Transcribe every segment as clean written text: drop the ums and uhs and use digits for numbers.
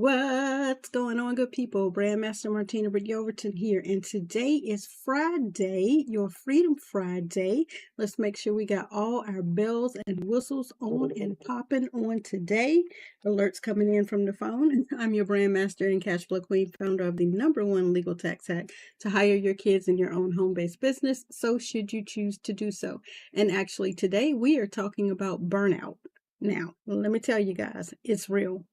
What's going on, good people? Brandmaster Martina Britt Yelverton here, and today is Friday, your Freedom Friday. Let's make sure we got all our bells and whistles on and popping on today. Alerts coming in from the phone. I'm your Brandmaster and Cash Flow Queen, founder of the #1 legal tax hack to hire your kids in your own home-based business. So should you choose to do so. And actually today we are talking about burnout. Now, let me tell you guys, it's real.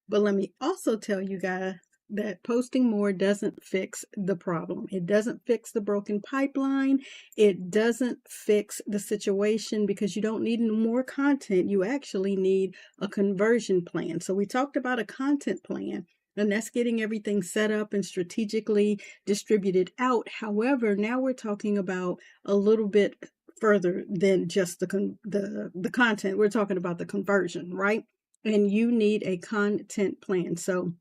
But let me also tell you guys that posting more doesn't fix the problem. It doesn't fix the broken pipeline. It doesn't fix the situation because you don't need more content. You actually need a conversion plan. So we talked about a content plan, and that's getting everything set up and strategically distributed out. However, now we're talking about a little bit further than just the content. We're talking about the conversion, right? And you need a content plan. So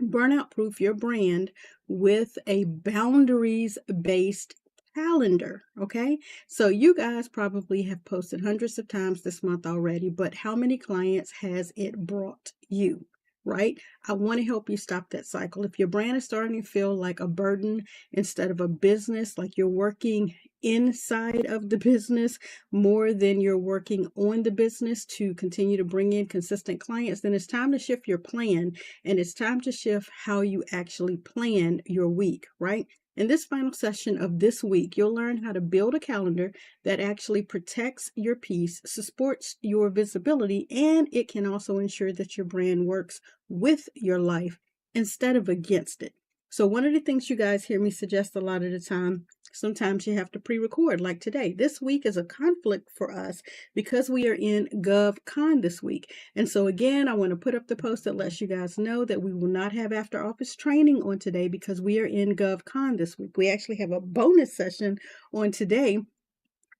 burnout proof your brand with a boundaries-based calendar. Okay. So you guys probably have posted hundreds of times this month already, but how many clients has it brought you? Right? I want to help you stop that cycle. If your brand is starting to feel like a burden instead of a business, like you're working inside of the business more than you're working on the business to continue to bring in consistent clients, then it's time to shift your plan, and it's time to shift how you actually plan your week, right? In this final session of this week, you'll learn how to build a calendar that actually protects your peace, supports your visibility, and it can also ensure that your brand works with your life instead of against it. So one of the things you guys hear me suggest a lot of the time, sometimes you have to pre-record, like today. This week is a conflict for us because we are in GovCon this week. And so again, I want to put up the post that lets you guys know that we will not have after office training on today because we are in GovCon this week. We actually have a bonus session on today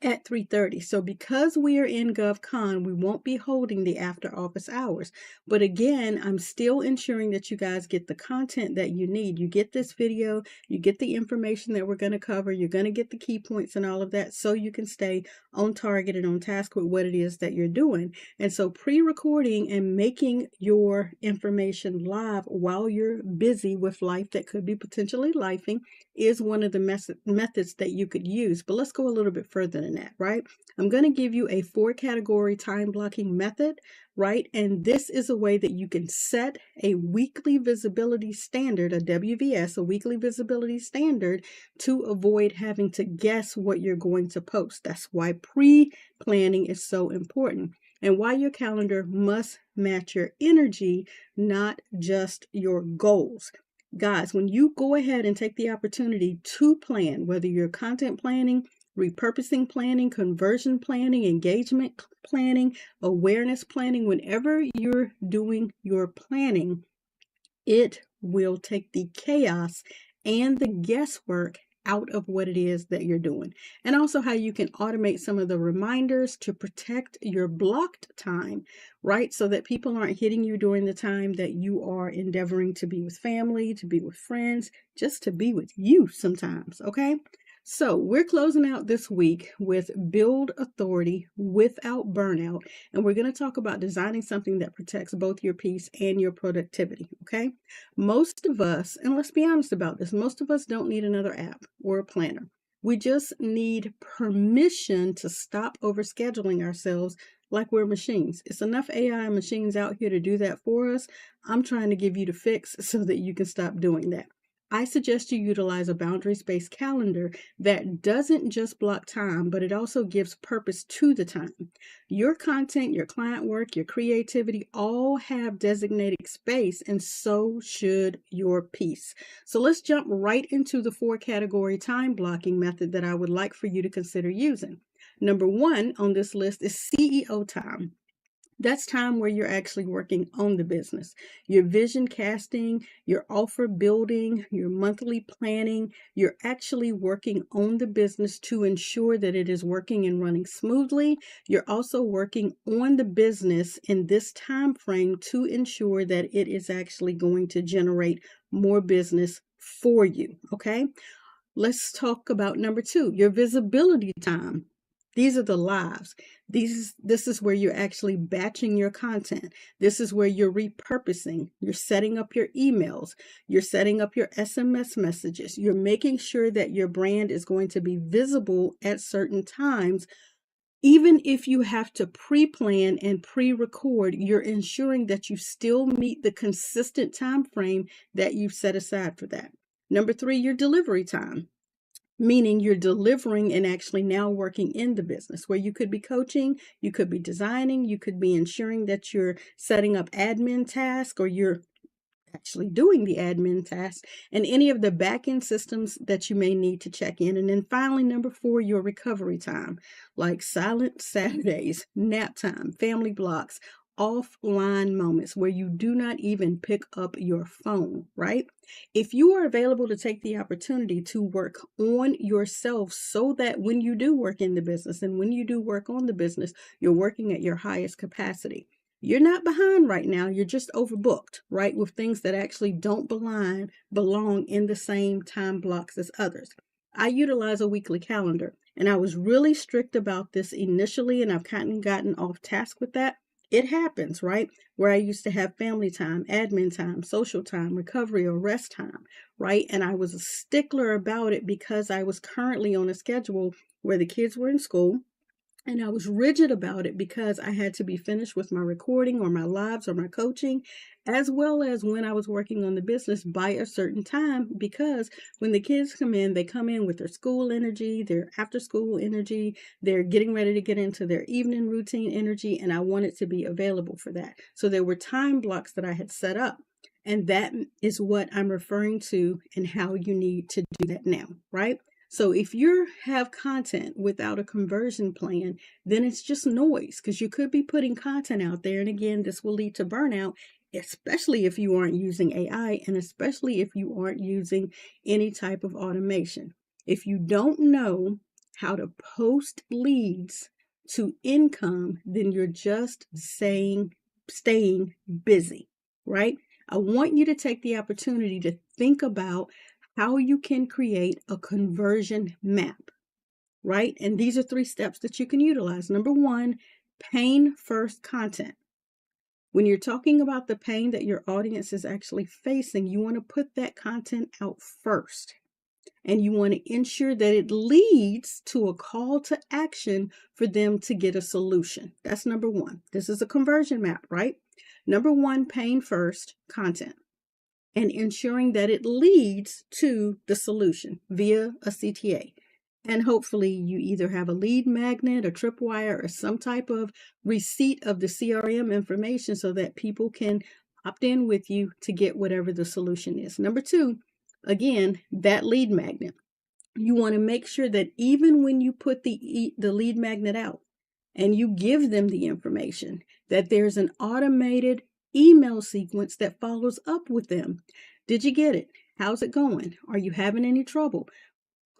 at 3:30. So because we are in GovCon, we won't be holding the after office hours. But again, I'm still ensuring that you guys get the content that you need. You get this video, you get the information that we're going to cover, you're going to get the key points and all of that so you can stay on target and on task with what it is that you're doing. And so pre-recording and making your information live while you're busy with life that could be potentially lifing is one of the methods that you could use. But let's go a little bit further than that, right? I'm going to give you a 4-category time blocking method, right? And this is a way that you can set a weekly visibility standard, a WVS, a weekly visibility standard, to avoid having to guess what you're going to post. That's why pre-planning is so important, and why your calendar must match your energy, not just your goals. Guys, when you go ahead and take the opportunity to plan, whether you're content planning, repurposing planning, conversion planning, engagement planning, awareness planning, whenever you're doing your planning, it will take the chaos and the guesswork out of what it is that you're doing. And also how you can automate some of the reminders to protect your blocked time, right? So that people aren't hitting you during the time that you are endeavoring to be with family, to be with friends, just to be with you sometimes, okay? So we're closing out this week with Build Authority Without Burnout, and we're going to talk about designing something that protects both your peace and your productivity, okay? Most of us, and let's be honest about this, most of us don't need another app or a planner. We just need permission to stop overscheduling ourselves like we're machines. It's enough AI and machines out here to do that for us. I'm trying to give you the fix so that you can stop doing that. I suggest you utilize a boundaries-based calendar that doesn't just block time, but it also gives purpose to the time. Your content, your client work, your creativity all have designated space, and so should your peace. So let's jump right into the 4-category time blocking method that I would like for you to consider using. Number 1 on this list is CEO time. That's time where you're actually working on the business. Your vision casting, your offer building, your monthly planning, you're actually working on the business to ensure that it is working and running smoothly. You're also working on the business in this time frame to ensure that it is actually going to generate more business for you, okay? Let's talk about number 2, your visibility time. These are the lives. This is where you're actually batching your content. This is where you're repurposing. You're setting up your emails. You're setting up your SMS messages. You're making sure that your brand is going to be visible at certain times. Even if you have to pre-plan and pre-record, you're ensuring that you still meet the consistent time frame that you've set aside for that. Number 3, your delivery time, meaning you're delivering and actually now working in the business, where you could be coaching, you could be designing, you could be ensuring that you're setting up admin tasks, or you're actually doing the admin tasks, and any of the back-end systems that you may need to check in. And then finally, number 4, your recovery time, like silent Saturdays, nap time, family blocks, offline moments where you do not even pick up your phone, right? If you are available to take the opportunity to work on yourself so that when you do work in the business and when you do work on the business, you're working at your highest capacity. You're not behind right now. You're just overbooked, right? With things that actually don't belong in the same time blocks as others. I utilize a weekly calendar, and I was really strict about this initially, and I've kind of gotten off task with that. It happens, right? Where I used to have family time, admin time, social time, recovery or rest time, right? And I was a stickler about it because I was currently on a schedule where the kids were in school. And I was rigid about it because I had to be finished with my recording or my lives or my coaching, as well as when I was working on the business by a certain time. Because when the kids come in, they come in with their school energy, their after school energy, they're getting ready to get into their evening routine energy, and I wanted to be available for that. So there were time blocks that I had set up. And that is what I'm referring to and how you need to do that now, right? So if you have content without a conversion plan, then it's just noise, because you could be putting content out there. And again, this will lead to burnout, especially if you aren't using AI and especially if you aren't using any type of automation. If you don't know how to post leads to income, then you're just staying busy, right? I want you to take the opportunity to think about how you can create a conversion map, right? And these are 3 steps that you can utilize. Number 1, pain first content. When you're talking about the pain that your audience is actually facing, you want to put that content out first. And you want to ensure that it leads to a call to action for them to get a solution. That's number 1. This is a conversion map, right? Number 1, pain first content, and ensuring that it leads to the solution via a CTA. And hopefully you either have a lead magnet, a tripwire, or some type of receipt of the CRM information so that people can opt in with you to get whatever the solution is. Number 2, again, that lead magnet. You want to make sure that even when you put the lead magnet out and you give them the information, that there's an automated email sequence that follows up with them. Did you get it? How's it going? Are you having any trouble?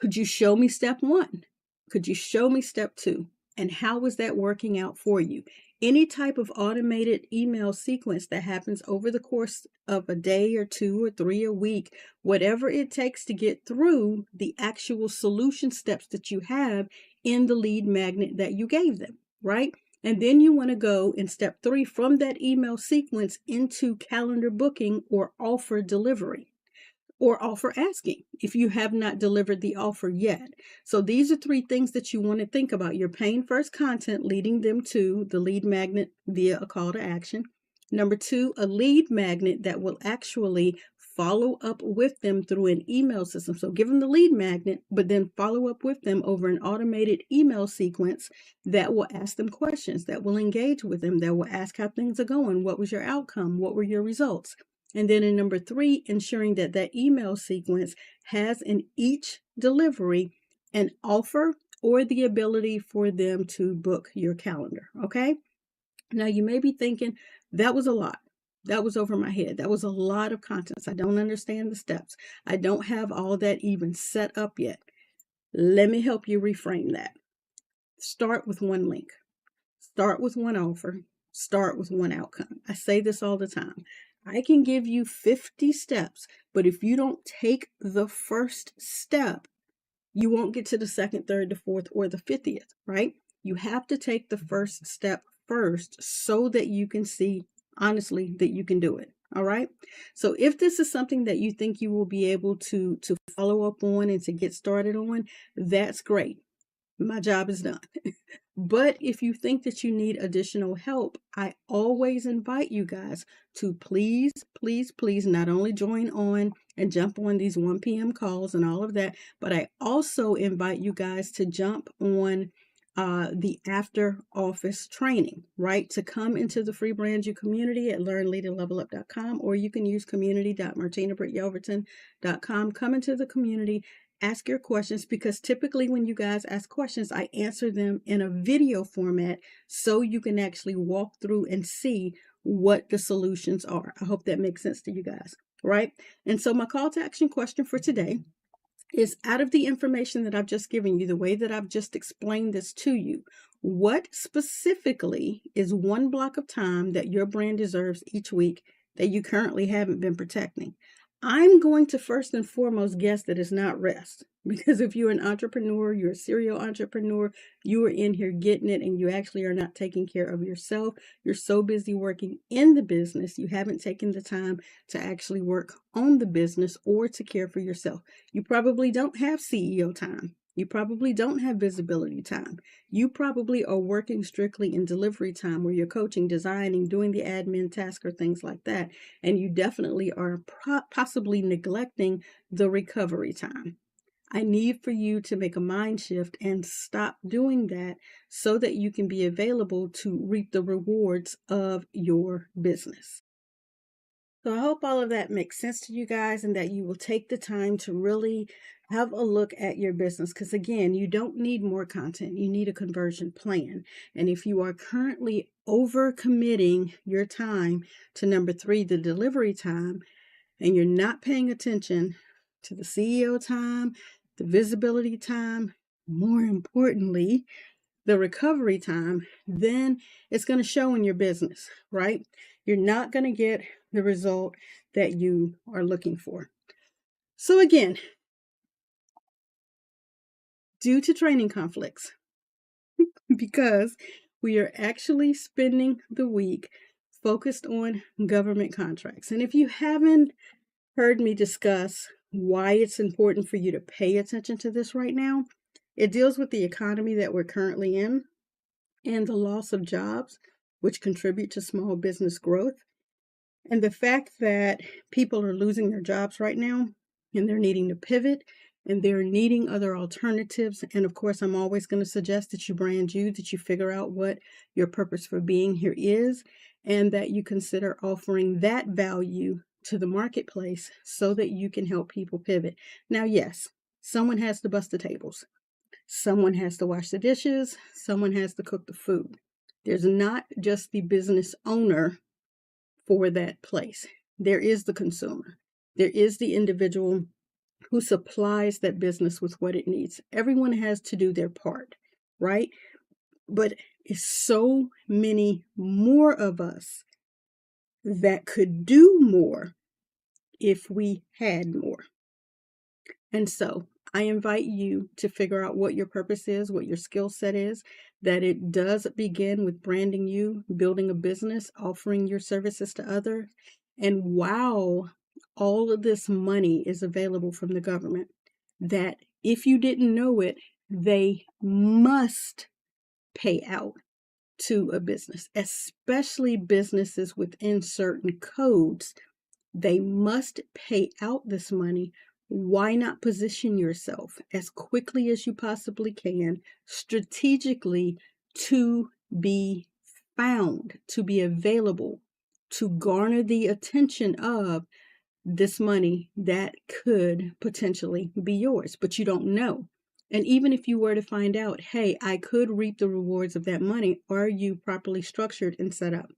Could you show me step 1? Could you show me step 2? And how is that working out for you? Any type of automated email sequence that happens over the course of a day or 2 or 3 a week, whatever it takes to get through the actual solution steps that you have in the lead magnet that you gave them, right? And then you want to go in step 3 from that email sequence into calendar booking or offer delivery, or offer asking if you have not delivered the offer yet. So these are 3 things that you want to think about. Your pain first content leading them to the lead magnet via a call to action. Number 2, a lead magnet that will actually follow up with them through an email system. So give them the lead magnet, but then follow up with them over an automated email sequence that will ask them questions, that will engage with them, that will ask how things are going. What was your outcome? What were your results? And then in number 3, ensuring that that email sequence has in each delivery an offer or the ability for them to book your calendar. Okay. Now you may be thinking, that was a lot. That was over my head. That was a lot of contents. I don't understand the steps. I don't have all that even set up yet. Let me help you reframe that. Start with 1 link. Start with 1 offer. Start with 1 outcome. I say this all the time. I can give you 50 steps, but if you don't take the first step, you won't get to the 2nd, 3rd, the 4th, or the 50th, right? You have to take the first step first so that you can see, honestly, that you can do it. All right. So if this is something that you think you will be able to follow up on and to get started on, that's great. My job is done. But if you think that you need additional help, I always invite you guys to please, please, please not only join on and jump on these 1 p.m. calls and all of that, but I also invite you guys to jump on the after office training, right? To come into the free brand you community at learnleadandlevelup.com, or you can use community.martinabrityelverton.com. Come into the community. Ask your questions, because typically when you guys ask questions, I answer them in a video format so you can actually walk through and see what the solutions are. I hope that makes sense to you guys, right? And so my call to action question for today is, out of the information that I've just given you, the way that I've just explained this to you, what specifically is one block of time that your brand deserves each week that you currently haven't been protecting? I'm going to first and foremost guess that it's not rest, because if you're an entrepreneur, you're a serial entrepreneur, you are in here getting it and you actually are not taking care of yourself. You're so busy working in the business, you haven't taken the time to actually work on the business or to care for yourself. You probably don't have CEO time. You probably don't have visibility time. You probably are working strictly in delivery time, where you're coaching, designing, doing the admin task or things like that. And you definitely are possibly neglecting the recovery time. I need for you to make a mind shift and stop doing that so that you can be available to reap the rewards of your business. So I hope all of that makes sense to you guys, and that you will take the time to really have a look at your business. Because again, you don't need more content. You need a conversion plan. And if you are currently overcommitting your time to number 3, the delivery time, and you're not paying attention to the CEO time, the visibility time, more importantly, the recovery time, then it's going to show in your business, right? You're not going to get the result that you are looking for. So again, due to training conflicts, because we are actually spending the week focused on government contracts. And if you haven't heard me discuss why it's important for you to pay attention to this right now, it deals with the economy that we're currently in and the loss of jobs, which contribute to small business growth. And the fact that people are losing their jobs right now, and they're needing to pivot, and they're needing other alternatives. And of course, I'm always going to suggest that you brand you, that you figure out what your purpose for being here is, and that you consider offering that value to the marketplace so that you can help people pivot. Now, yes, someone has to bust the tables. Someone has to wash the dishes. Someone has to cook the food. There's not just the business owner for that place. There is the consumer. There is the individual who supplies that business with what it needs. Everyone has to do their part, right? But it's so many more of us that could do more if we had more. And so I invite you to figure out what your purpose is, what your skill set is, that it does begin with branding you, building a business, offering your services to others. And while all of this money is available from the government, that if you didn't know it, they must pay out to a business, especially businesses within certain codes. They must pay out this money. Why not position yourself as quickly as you possibly can, strategically, to be found, to be available, to garner the attention of this money that could potentially be yours, but you don't know. And even if you were to find out, hey, I could reap the rewards of that money, are you properly structured and set up?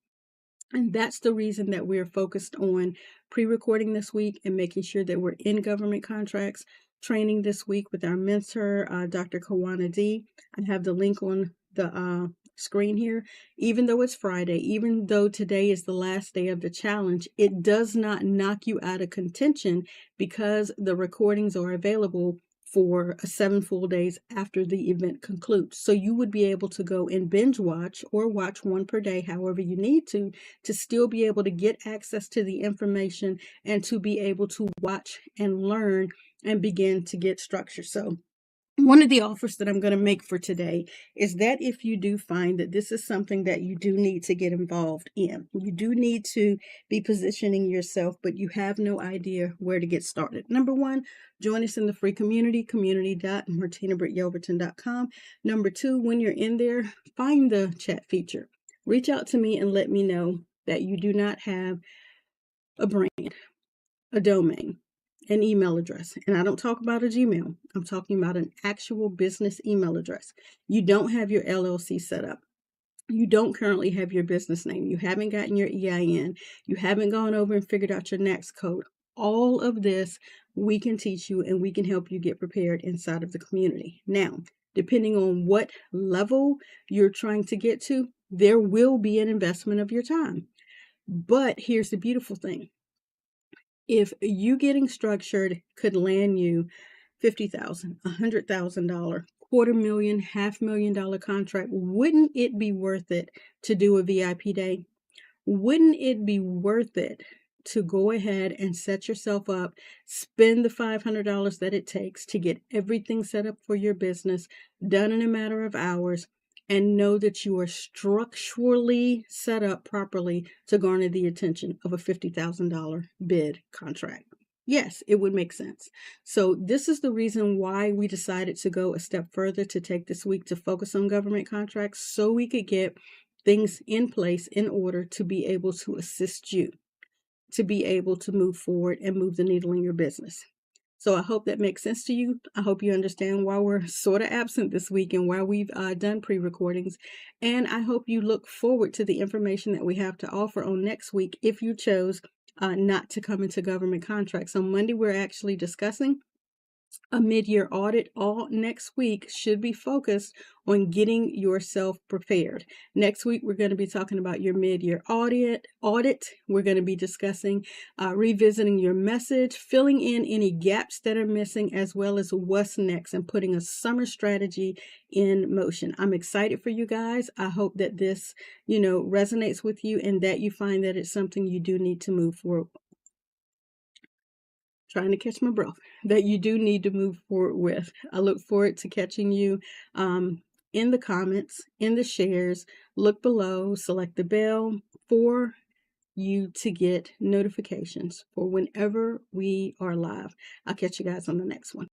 And that's the reason that we're focused on pre-recording this week and making sure that we're in government contracts training this week with our mentor, Dr. Kawana D. I have the link on the screen here. Even though it's Friday, even though today is the last day of the challenge, it does not knock you out of contention because the recordings are available for 7 full days after the event concludes. So you would be able to go and binge watch or watch one per day, however you need to still be able to get access to the information and to be able to watch and learn and begin to get structure. So one of the offers that I'm going to make for today is that if you do find that this is something that you do need to get involved in, you do need to be positioning yourself, but you have no idea where to get started. Number one, join us in the free community.martinabrityelverton.com. Number two, when you're in there, find the chat feature. Reach out to me and let me know that you do not have a brand, a domain, an email address. And I don't talk about a Gmail. I'm talking about an actual business email address. You don't have your LLC set up. You don't currently have your business name. You haven't gotten your EIN. You haven't gone over and figured out your NAICS code. All of this we can teach you and we can help you get prepared inside of the community. Now, depending on what level you're trying to get to, there will be an investment of your time. But here's the beautiful thing. If you getting structured could land you $50,000, $100,000, $250,000, $500,000 contract, wouldn't it be worth it to do a VIP day? Wouldn't it be worth it to go ahead and set yourself up, spend the $500 that it takes to get everything set up for your business, done in a matter of hours, and know that you are structurally set up properly to garner the attention of a $50,000 bid contract? Yes, it would make sense. So this is the reason why we decided to go a step further, to take this week to focus on government contracts, so we could get things in place in order to be able to assist you, to be able to move forward and move the needle in your business. So I hope that makes sense to you. I hope you understand why we're sort of absent this week and why we've done pre-recordings. And I hope you look forward to the information that we have to offer on next week if you chose not to come into government contracts. On Monday, we're actually discussing a mid-year audit. All next week should be focused on getting yourself prepared. Next week, we're going to be talking about your mid-year audit. We're going to be discussing revisiting your message, filling in any gaps that are missing, as well as what's next, and putting a summer strategy in motion. I'm excited for you guys. I hope that this, resonates with you and that you find that it's something you do need to move forward. Trying to catch my breath, that you do need to move forward with. I look forward to catching you in the comments, in the shares. Look below, select the bell for you to get notifications for whenever we are live. I'll catch you guys on the next one.